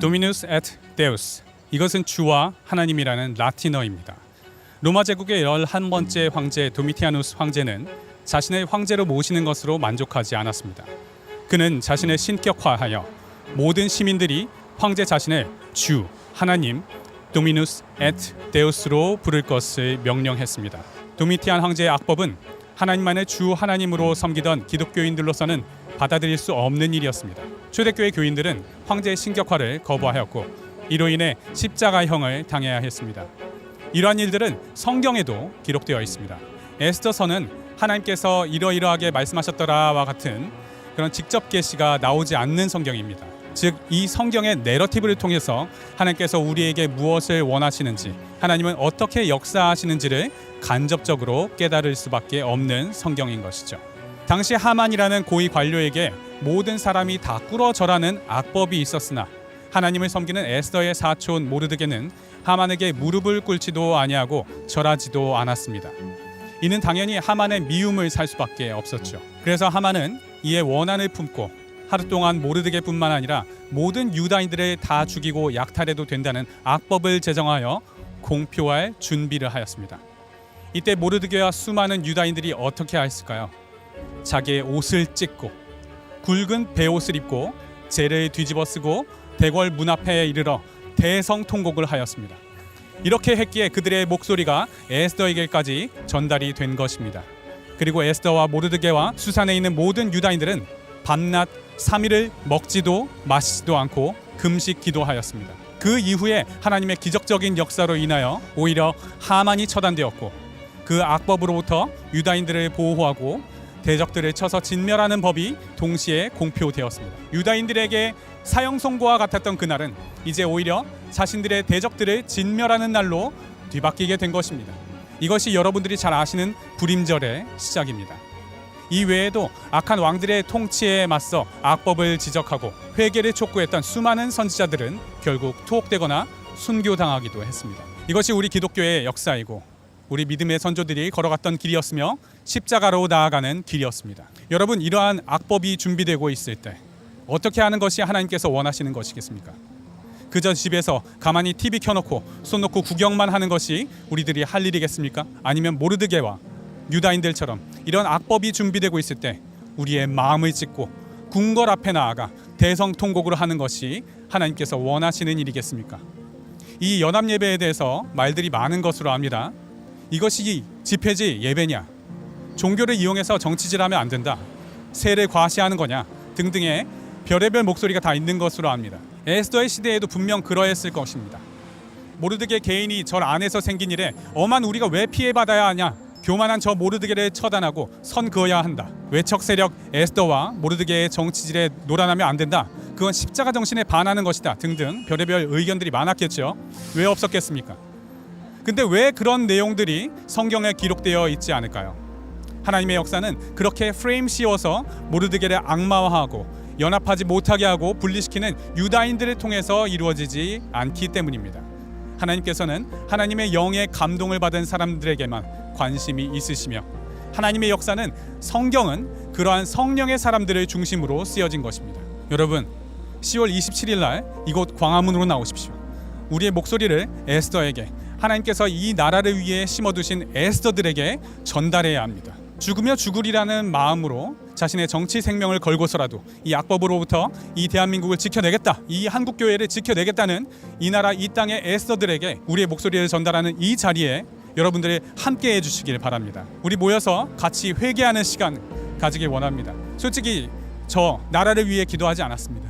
도미누스 et 데우스, 이것은 주와 하나님이라는 라틴어입니다. 로마 제국의 11번째 황제 도미티아누스 황제는 자신의 황제로 모시는 것으로 만족하지 않았습니다. 그는 자신을 신격화하여 모든 시민들이 황제 자신을 주, 하나님, 도미누스 et 데우스로 부를 것을 명령했습니다. 도미티안 황제의 악법은 하나님만을 주 하나님으로 섬기던 기독교인들로서는 받아들일 수 없는 일이었습니다. 초대교회 교인들은 황제의 신격화를 거부하였고 이로 인해 십자가형을 당해야 했습니다. 이러한 일들은 성경에도 기록되어 있습니다. 에스더서는 하나님께서 이러이러하게 말씀하셨더라와 같은 그런 직접 계시가 나오지 않는 성경입니다. 즉, 이 성경의 내러티브를 통해서 하나님께서 우리에게 무엇을 원하시는지, 하나님은 어떻게 역사하시는지를 간접적으로 깨달을 수밖에 없는 성경인 것이죠. 당시 하만이라는 고위 관료에게 모든 사람이 다 꿇어 절하는 악법이 있었으나 하나님을 섬기는 에스더의 사촌 모르드게는 하만에게 무릎을 꿇지도 아니하고 절하지도 않았습니다. 이는 당연히 하만의 미움을 살 수밖에 없었죠. 그래서 하만은 이에 원한을 품고 하루 동안 모르드게뿐만 아니라 모든 유다인들을 다 죽이고 약탈해도 된다는 악법을 제정하여 공표할 준비를 하였습니다. 이때 모르드게와 수많은 유다인들이 어떻게 했을까요? 자기의 옷을 찢고 굵은 베옷을 입고 재를 뒤집어 쓰고 대궐 문 앞에 이르러 대성통곡을 하였습니다. 이렇게 했기에 그들의 목소리가 에스더에게까지 전달이 된 것입니다. 그리고 에스더와 모르드게와 수산에 있는 모든 유다인들은 밤낮 3일을 먹지도 마시지도 않고 금식 기도하였습니다. 그 이후에 하나님의 기적적인 역사로 인하여 오히려 하만이 처단되었고 그 악법으로부터 유다인들을 보호하고 대적들을 쳐서 진멸하는 법이 동시에 공표되었습니다. 유다인들에게 사형 선고와 같았던 그날은 이제 오히려 자신들의 대적들을 진멸하는 날로 뒤바뀌게 된 것입니다. 이것이 여러분들이 잘 아시는 불임절의 시작입니다. 이 외에도 악한 왕들의 통치에 맞서 악법을 지적하고 회개를 촉구했던 수많은 선지자들은 결국 투옥되거나 순교당하기도 했습니다. 이것이 우리 기독교의 역사이고 우리 믿음의 선조들이 걸어갔던 길이었으며 십자가로 나아가는 길이었습니다. 여러분, 이러한 악법이 준비되고 있을 때 어떻게 하는 것이 하나님께서 원하시는 것이겠습니까? 그저 집에서 가만히 TV 켜놓고 손 놓고 구경만 하는 것이 우리들이 할 일이겠습니까? 아니면 모르드게와 유다인들처럼 이런 악법이 준비되고 있을 때 우리의 마음을 찢고 궁궐 앞에 나아가 대성통곡을 하는 것이 하나님께서 원하시는 일이겠습니까? 이 연합예배에 대해서 말들이 많은 것으로 압니다. 이것이 집회지 예배냐? 종교를 이용해서 정치질하면 안 된다. 세를 과시하는 거냐? 등등의 별의별 목소리가 다 있는 것으로 압니다. 에스더의 시대에도 분명 그러했을 것입니다. 모르드게 개인이 절 안에서 생긴 일에 엄한 우리가 왜 피해받아야 하냐? 교만한 저 모르드게를 처단하고 선 그어야 한다. 외척 세력 에스더와 모르드게의 정치질에 놀아나면 안 된다. 그건 십자가 정신에 반하는 것이다. 등등 별의별 의견들이 많았겠죠. 왜 없었겠습니까? 근데 왜 그런 내용들이 성경에 기록되어 있지 않을까요? 하나님의 역사는 그렇게 프레임 씌워서 모르드게를 악마화하고 연합하지 못하게 하고 분리시키는 유다인들을 통해서 이루어지지 않기 때문입니다. 하나님께서는 하나님의 영의 감동을 받은 사람들에게만 관심이 있으시며 하나님의 역사는 성경은 그러한 성령의 사람들을 중심으로 쓰여진 것입니다. 여러분, 10월 27일 날 이곳 광화문으로 나오십시오. 우리의 목소리를 에스더에게, 하나님께서 이 나라를 위해 심어두신 에스더들에게 전달해야 합니다. 죽으며 죽으리라는 마음으로 자신의 정치 생명을 걸고서라도 이 악법으로부터 이 대한민국을 지켜내겠다, 이 한국교회를 지켜내겠다는 이 나라 이 땅의 에스더들에게 우리의 목소리를 전달하는 이 자리에 여러분들이 함께 해주시길 바랍니다. 우리 모여서 같이 회개하는 시간 가지길 원합니다. 솔직히 저 나라를 위해 기도하지 않았습니다.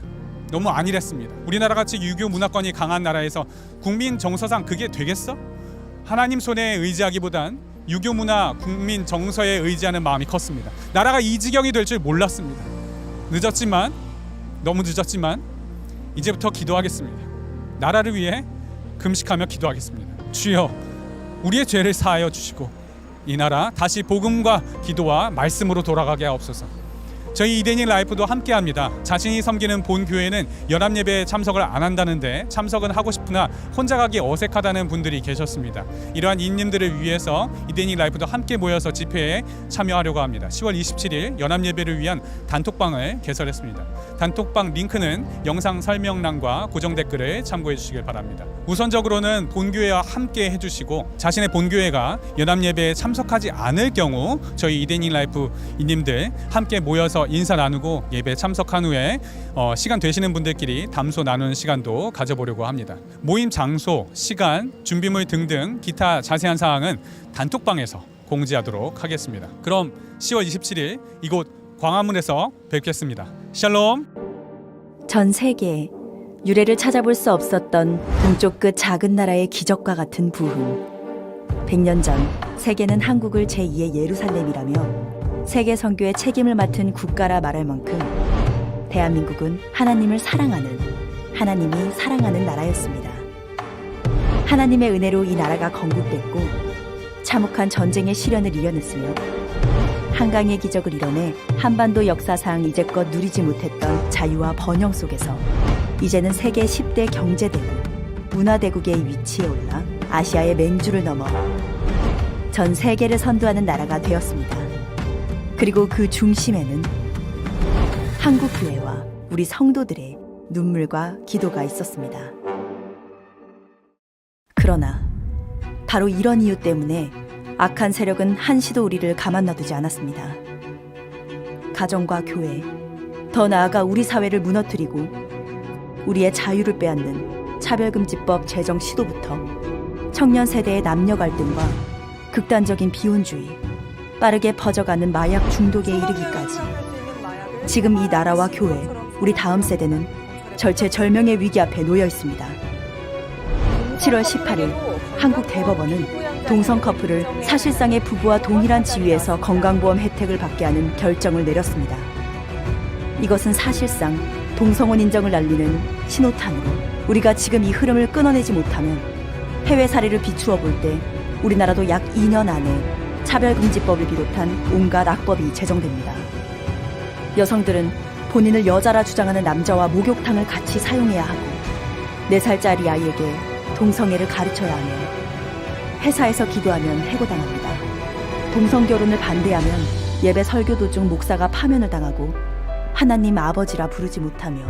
너무 안일했습니다. 우리나라같이 유교 문화권이 강한 나라에서 국민 정서상 그게 되겠어? 하나님 손에 의지하기보단 유교 문화, 국민 정서에 의지하는 마음이 컸습니다. 나라가 이 지경이 될 줄 몰랐습니다. 늦었지만, 너무 늦었지만 이제부터 기도하겠습니다. 나라를 위해 금식하며 기도하겠습니다. 주여, 우리의 죄를 사하여 주시고 이 나라 다시 복음과 기도와 말씀으로 돌아가게 하옵소서. 저희 이데닝 라이프도 함께합니다. 자신이 섬기는 본 교회는 연합 예배에 참석을 안 한다는데 참석은 하고 싶으나 혼자 가기 어색하다는 분들이 계셨습니다. 이러한 임님들을 위해서 이데닝 라이프도 함께 모여서 집회에 참여하려고 합니다. 10월 27일 연합 예배를 위한 단톡방을 개설했습니다. 단톡방 링크는 영상 설명란과 고정 댓글을 참고해 주시길 바랍니다. 우선적으로는 본교회와 함께 해주시고 자신의 본교회가 연합 예배에 참석하지 않을 경우 저희 이데닝 라이프 임님들 함께 모여서 인사 나누고 예배 참석한 후에 시간 되시는 분들끼리 담소 나누는 시간도 가져보려고 합니다. 모임 장소, 시간, 준비물 등등 기타 자세한 사항은 단톡방에서 공지하도록 하겠습니다. 그럼 10월 27일 이곳 광화문에서 뵙겠습니다. 샬롬. 전 세계에 유래를 찾아볼 수 없었던 동쪽 끝 작은 나라의 기적과 같은 부흥. 100년 전 세계는 한국을 제2의 예루살렘이라며 세계 선교의 책임을 맡은 국가라 말할 만큼 대한민국은 하나님을 사랑하는, 하나님이 사랑하는 나라였습니다. 하나님의 은혜로 이 나라가 건국됐고 참혹한 전쟁의 시련을 이겨냈으며 한강의 기적을 이뤄내 한반도 역사상 이제껏 누리지 못했던 자유와 번영 속에서 이제는 세계 10대 경제대국, 문화대국의 위치에 올라 아시아의 맹주를 넘어 전 세계를 선도하는 나라가 되었습니다. 그리고 그 중심에는 한국교회와 우리 성도들의 눈물과 기도가 있었습니다. 그러나 바로 이런 이유 때문에 악한 세력은 한시도 우리를 가만 놔두지 않았습니다. 가정과 교회, 더 나아가 우리 사회를 무너뜨리고 우리의 자유를 빼앗는 차별금지법 제정 시도부터 청년 세대의 남녀 갈등과 극단적인 비혼주의, 빠르게 퍼져가는 마약 중독에 이르기까지 지금 이 나라와 교회, 우리 다음 세대는 절체절명의 위기 앞에 놓여 있습니다. 7월 18일 한국 대법원은 동성 커플을 사실상의 부부와 동일한 지위에서 건강보험 혜택을 받게 하는 결정을 내렸습니다. 이것은 사실상 동성혼 인정을 날리는 신호탄으로 우리가 지금 이 흐름을 끊어내지 못하면 해외 사례를 비추어 볼 때 우리나라도 약 2년 안에 차별금지법을 비롯한 온갖 악법이 제정됩니다. 여성들은 본인을 여자라 주장하는 남자와 목욕탕을 같이 사용해야 하고 4살짜리 아이에게 동성애를 가르쳐야 하며 회사에서 기도하면 해고당합니다. 동성결혼을 반대하면 예배 설교 도중 목사가 파면을 당하고 하나님 아버지라 부르지 못하며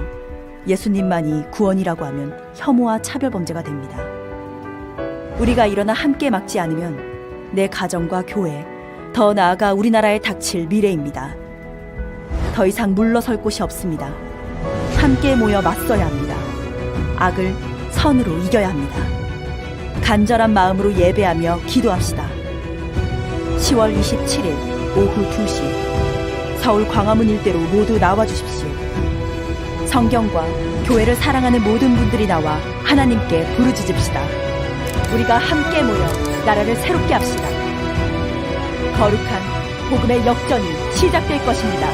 예수님만이 구원이라고 하면 혐오와 차별범죄가 됩니다. 우리가 일어나 함께 막지 않으면 내 가정과 교회, 더 나아가 우리나라에 닥칠 미래입니다. 더 이상 물러설 곳이 없습니다. 함께 모여 맞서야 합니다. 악을 선으로 이겨야 합니다. 간절한 마음으로 예배하며 기도합시다. 10월 27일 오후 2시 서울 광화문 일대로 모두 나와주십시오. 성경과 교회를 사랑하는 모든 분들이 나와 하나님께 부르짖읍시다. 우리가 함께 모여 나라를 새롭게 합시다. 거룩한 복음의 역전이 시작될 것입니다.